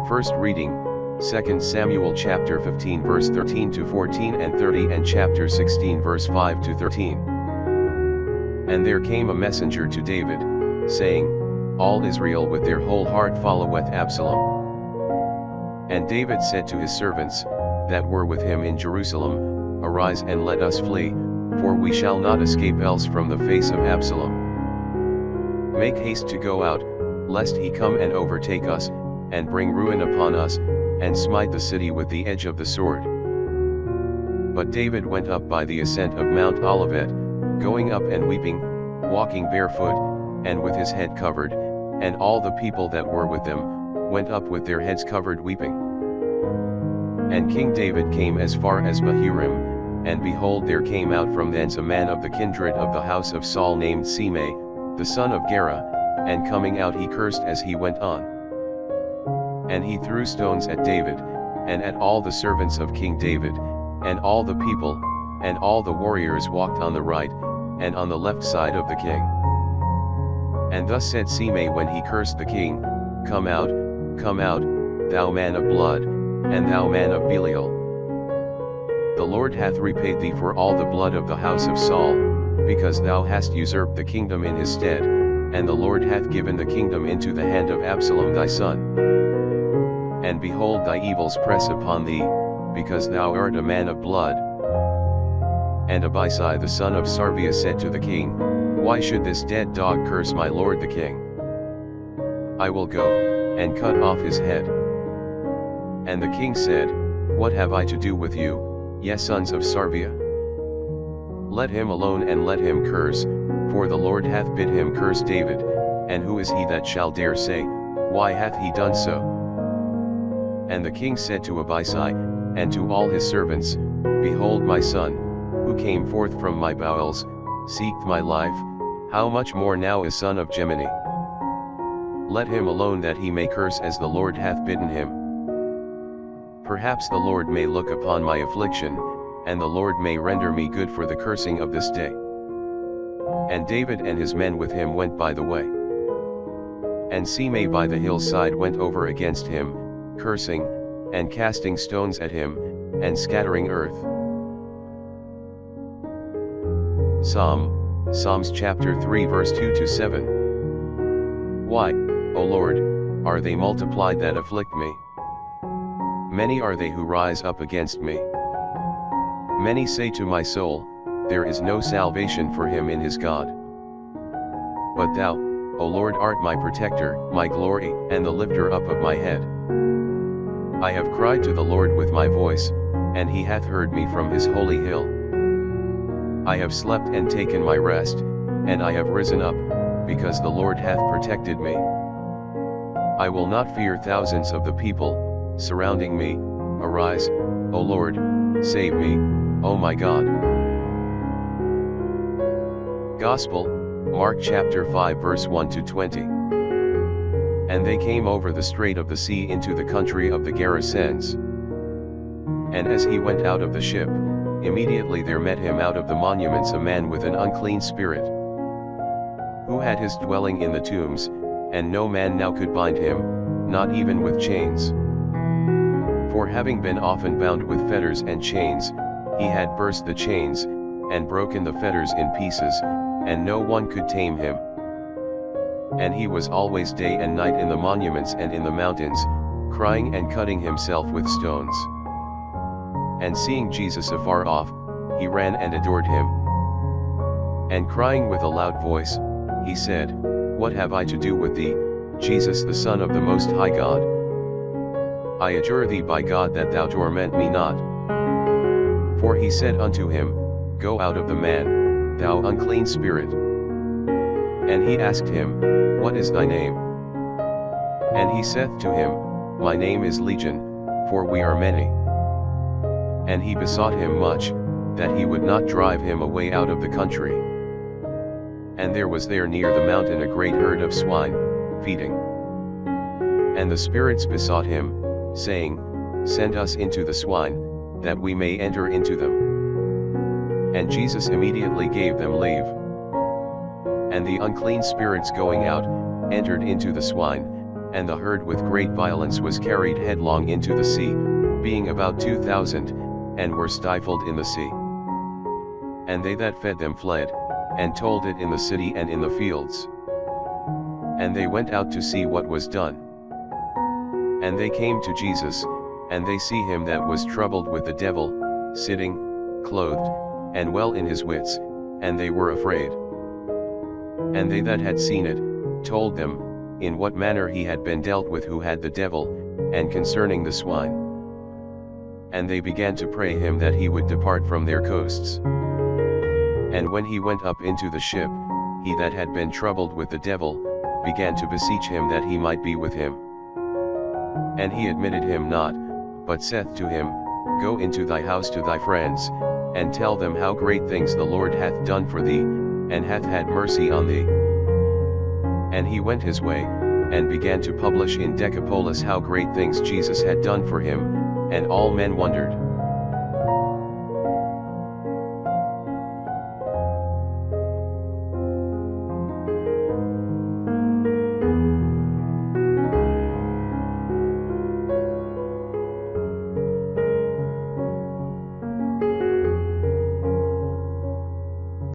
First reading, 2 Samuel chapter 15 verse 13 to 14 and 30 and chapter 16 verse 5 to 13. And there came a messenger to David, saying, All Israel with their whole heart followeth Absalom. And David said to his servants, that were with him in Jerusalem, Arise and let us flee, for we shall not escape else from the face of Absalom. Make haste to go out, lest he come and overtake us, and bring ruin upon us, and smite the city with the edge of the sword. But David went up by the ascent of Mount Olivet, going up and weeping, walking barefoot, and with his head covered, and all the people that were with them, went up with their heads covered weeping. And King David came as far as Bahurim, and behold there came out from thence a man of the kindred of the house of Saul named Semei, the son of Gera, and coming out he cursed as he went on. And he threw stones at David, and at all the servants of King David, and all the people, and all the warriors walked on the right, and on the left side of the king. And thus said Semei when he cursed the king, Come out, thou man of blood, and thou man of Belial. The Lord hath repaid thee for all the blood of the house of Saul, because thou hast usurped the kingdom in his stead, and the Lord hath given the kingdom into the hand of Absalom thy son. And behold thy evils press upon thee, because thou art a man of blood. And Abisai the son of Sarvia said to the king, Why should this dead dog curse my lord the king? I will go, and cut off his head. And the king said, What have I to do with you, ye sons of Sarvia? Let him alone and let him curse, for the Lord hath bid him curse David, and who is he that shall dare say, Why hath he done so? And the king said to Abisai, and to all his servants, Behold my son, who came forth from my bowels, seeked my life, how much more now is son of Gemini? Let him alone that he may curse as the Lord hath bidden him. Perhaps the Lord may look upon my affliction, and the Lord may render me good for the cursing of this day. And David and his men with him went by the way. And Semei by the hillside went over against him, cursing, and casting stones at him, and scattering earth. Psalms chapter 3 verse 2 to 7. Why, O Lord, are they multiplied that afflict me? Many are they who rise up against me. Many say to my soul, There is no salvation for him in his God. But thou, O Lord, art my protector, my glory, and the lifter up of my head. I have cried to the Lord with my voice, and he hath heard me from his holy hill. I have slept and taken my rest, and I have risen up, because the Lord hath protected me. I will not fear thousands of the people surrounding me. Arise, O Lord, save me, O my God. Gospel, Mark chapter 5 verse 1 to 20. And they came over the strait of the sea into the country of the Gerasenes. And as he went out of the ship, immediately there met him out of the monuments a man with an unclean spirit, who had his dwelling in the tombs, and no man now could bind him, not even with chains. For having been often bound with fetters and chains, he had burst the chains, and broken the fetters in pieces, and no one could tame him. And he was always day and night in the monuments and in the mountains, crying and cutting himself with stones. And seeing Jesus afar off, he ran and adored him. And crying with a loud voice, he said, What have I to do with thee, Jesus the Son of the Most High God? I adjure thee by God that thou torment me not. For he said unto him, Go out of the man, thou unclean spirit. And he asked him, What is thy name? And he saith to him, My name is Legion, for we are many. And he besought him much, that he would not drive him away out of the country. And there was there near the mountain a great herd of swine, feeding. And the spirits besought him, saying, Send us into the swine, that we may enter into them. And Jesus immediately gave them leave. And the unclean spirits going out, entered into the swine, And the herd with great violence was carried headlong into the sea, being about 2,000, and were stifled in the sea. And they that fed them fled, and told it in the city and in the fields. And they went out to see what was done. And they came to Jesus, and they see him that was troubled with the devil, sitting, clothed, and well in his wits, and they were afraid. And they that had seen it, told them, in what manner he had been dealt with who had the devil, and concerning the swine. And they began to pray him that he would depart from their coasts. And when he went up into the ship, he that had been troubled with the devil, began to beseech him that he might be with him. And he admitted him not, but saith to him, Go into thy house to thy friends, and tell them how great things the Lord hath done for thee, and hath had mercy on thee. And he went his way, and began to publish in Decapolis how great things Jesus had done for him, and all men wondered.